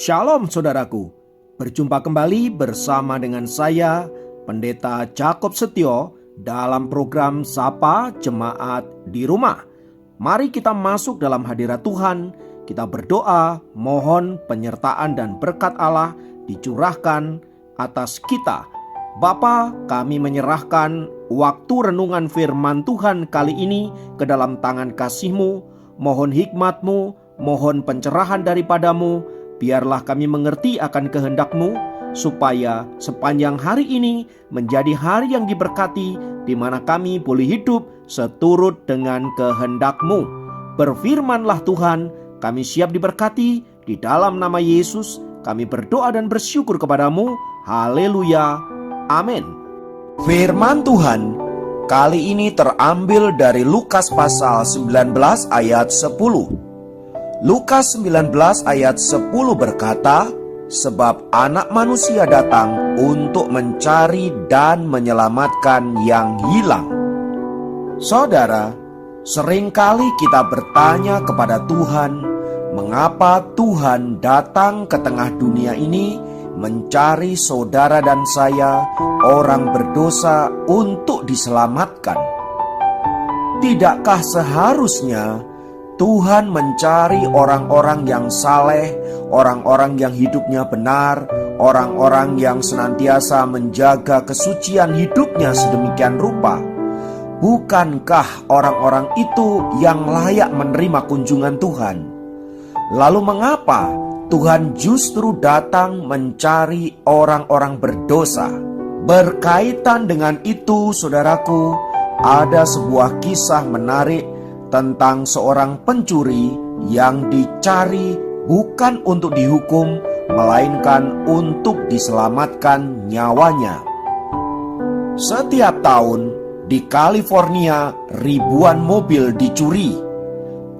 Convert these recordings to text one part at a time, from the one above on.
Shalom saudaraku, berjumpa kembali bersama dengan saya Pendeta Jakob Setio dalam program Sapa Jemaat di Rumah. Mari kita masuk dalam hadirat Tuhan, kita berdoa, mohon penyertaan dan berkat Allah dicurahkan atas kita. Bapa, kami menyerahkan waktu renungan firman Tuhan kali ini ke dalam tangan kasih-Mu. Mohon hikmat-Mu, mohon pencerahan daripadamu. Biarlah kami mengerti akan kehendak-Mu, supaya sepanjang hari ini menjadi hari yang diberkati, di mana kami boleh hidup seturut dengan kehendak-Mu. Berfirmanlah Tuhan, kami siap diberkati. Di dalam nama Yesus kami berdoa dan bersyukur kepadamu. Haleluya, amin. Firman Tuhan kali ini terambil dari Lukas pasal 19 ayat 10. Lukas 19 ayat 10 berkata, "Sebab anak manusia datang untuk mencari dan menyelamatkan yang hilang." Saudara, seringkali kita bertanya kepada Tuhan, mengapa Tuhan datang ke tengah dunia ini mencari saudara dan saya, orang berdosa, untuk diselamatkan. Tidakkah seharusnya Tuhan mencari orang-orang yang saleh, orang-orang yang hidupnya benar, orang-orang yang senantiasa menjaga kesucian hidupnya sedemikian rupa? Bukankah orang-orang itu yang layak menerima kunjungan Tuhan? Lalu mengapa Tuhan justru datang mencari orang-orang berdosa? Berkaitan dengan itu, saudaraku, ada sebuah kisah menarik tentang seorang pencuri yang dicari bukan untuk dihukum, melainkan untuk diselamatkan nyawanya. Setiap tahun di California ribuan mobil dicuri.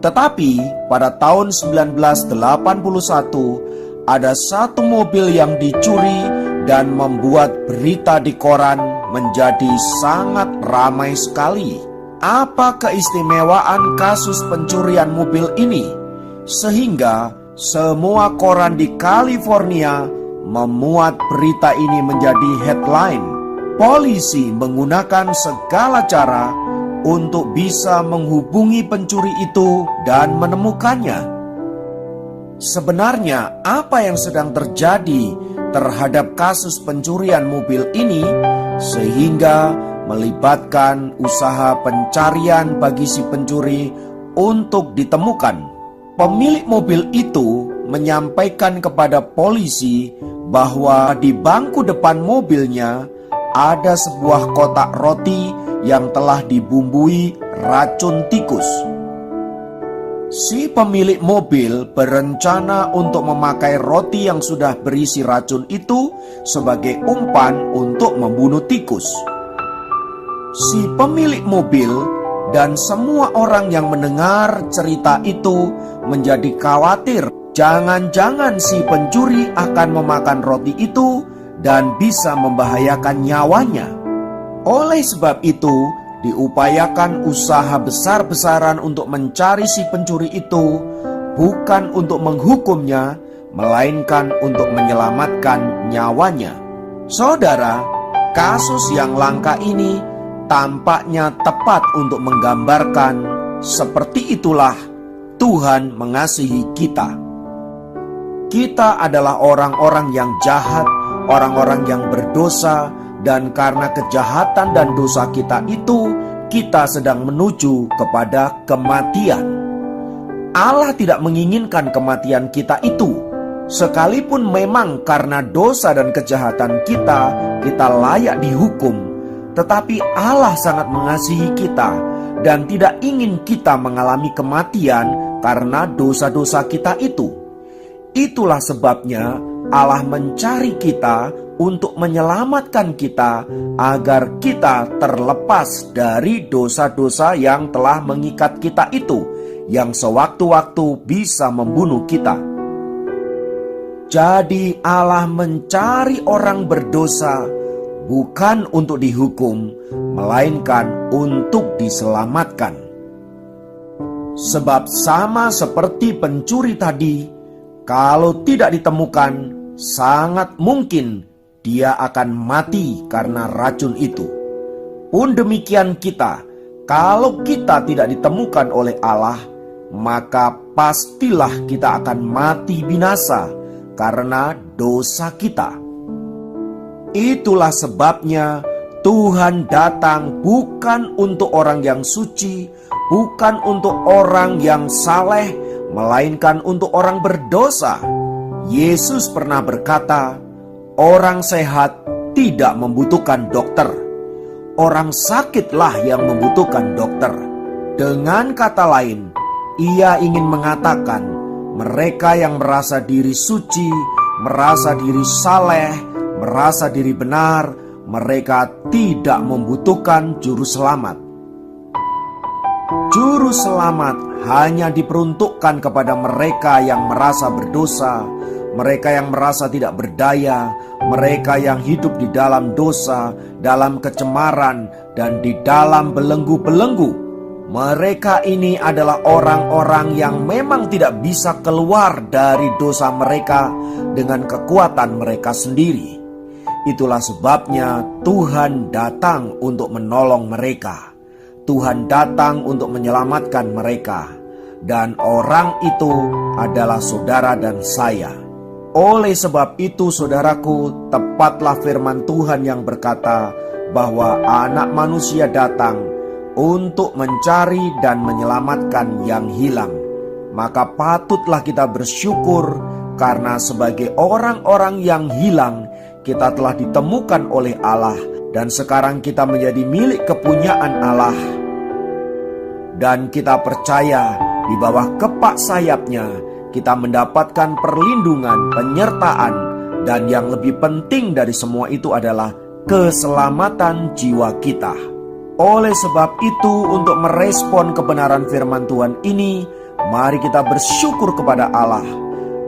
Tetapi pada tahun 1981 ada satu mobil yang dicuri dan membuat berita di koran menjadi sangat ramai sekali. Apa keistimewaan kasus pencurian mobil ini sehingga semua koran di California memuat berita ini menjadi headline? Polisi menggunakan segala cara untuk bisa menghubungi pencuri itu dan menemukannya. Sebenarnya apa yang sedang terjadi terhadap kasus pencurian mobil ini sehingga melibatkan usaha pencarian bagi si pencuri untuk ditemukan? Pemilik mobil itu menyampaikan kepada polisi bahwa di bangku depan mobilnya ada sebuah kotak roti yang telah dibumbui racun tikus. Si pemilik mobil berencana untuk memakai roti yang sudah berisi racun itu sebagai umpan untuk membunuh tikus. Si pemilik mobil dan semua orang yang mendengar cerita itu menjadi khawatir. Jangan-jangan si pencuri akan memakan roti itu dan bisa membahayakan nyawanya. Oleh sebab itu, diupayakan usaha besar-besaran untuk mencari si pencuri itu, bukan untuk menghukumnya, melainkan untuk menyelamatkan nyawanya. Saudara, kasus yang langka ini tampaknya tepat untuk menggambarkan seperti itulah Tuhan mengasihi kita. Kita adalah orang-orang yang jahat, orang-orang yang berdosa, dan karena kejahatan dan dosa kita itu, kita sedang menuju kepada kematian. Allah tidak menginginkan kematian kita itu. Sekalipun memang karena dosa dan kejahatan kita layak dihukum, tetapi Allah sangat mengasihi kita dan tidak ingin kita mengalami kematian karena dosa-dosa kita itu. Itulah sebabnya Allah mencari kita untuk menyelamatkan kita agar kita terlepas dari dosa-dosa yang telah mengikat kita itu, yang sewaktu-waktu bisa membunuh kita. Jadi Allah mencari orang berdosa bukan untuk dihukum, melainkan untuk diselamatkan. Sebab sama seperti pencuri tadi, Kalau tidak ditemukan, sangat mungkin dia akan mati karena racun itu. Pun demikian kita, kalau kita tidak ditemukan oleh Allah, maka pastilah kita akan mati binasa karena dosa kita. Itulah sebabnya Tuhan datang bukan untuk orang yang suci, bukan untuk orang yang saleh, melainkan untuk orang berdosa. Yesus pernah berkata, orang sehat tidak membutuhkan dokter, orang sakitlah yang membutuhkan dokter. Dengan kata lain, ia ingin mengatakan mereka yang merasa diri suci, merasa diri saleh, merasa diri benar, mereka tidak membutuhkan juru selamat. Juru selamat hanya diperuntukkan kepada mereka yang merasa berdosa, mereka yang merasa tidak berdaya, mereka yang hidup di dalam dosa, dalam kecemaran, dan di dalam belenggu-belenggu. Mereka ini adalah orang-orang yang memang tidak bisa keluar dari dosa mereka dengan kekuatan mereka sendiri. Itulah sebabnya Tuhan datang untuk menolong mereka. Tuhan datang untuk menyelamatkan mereka. Dan orang itu adalah saudara dan saya. Oleh sebab itu saudaraku, tepatlah firman Tuhan yang berkata bahwa Anak Manusia datang untuk mencari dan menyelamatkan yang hilang. Maka patutlah kita bersyukur karena sebagai orang-orang yang hilang, kita telah ditemukan oleh Allah dan sekarang kita menjadi milik kepunyaan Allah. Dan kita percaya di bawah kepak sayapnya kita mendapatkan perlindungan, penyertaan, dan yang lebih penting dari semua itu adalah keselamatan jiwa kita. Oleh sebab itu, untuk merespon kebenaran firman Tuhan ini, mari kita bersyukur kepada Allah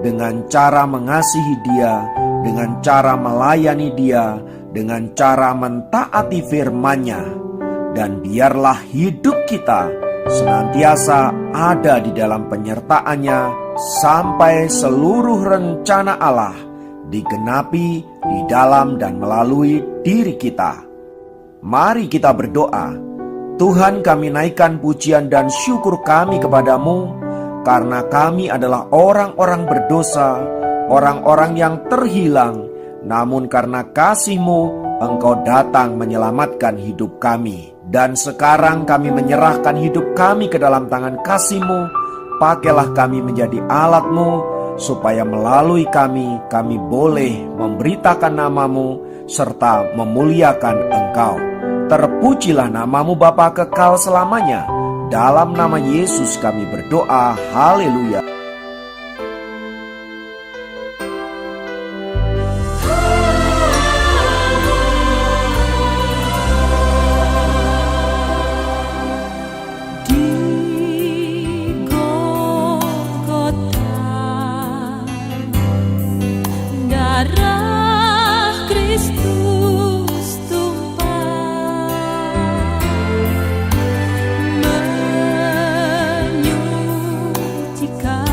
dengan cara mengasihi Dia, dengan cara melayani Dia, dengan cara mentaati firman-Nya. Dan biarlah hidup kita senantiasa ada di dalam penyertaan-Nya sampai seluruh rencana Allah digenapi di dalam dan melalui diri kita. Mari kita berdoa. Tuhan, kami naikkan pujian dan syukur kami kepadamu karena kami adalah orang-orang berdosa, orang-orang yang terhilang. Namun karena kasih-Mu, Engkau datang menyelamatkan hidup kami. Dan sekarang kami menyerahkan hidup kami ke dalam tangan kasih-Mu. Pakailah kami menjadi alat-Mu, supaya melalui kami boleh memberitakan nama-Mu serta memuliakan Engkau. Terpujilah nama-Mu Bapa kekal selamanya. Dalam nama Yesus kami berdoa. Haleluya. Menyucikan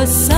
rasa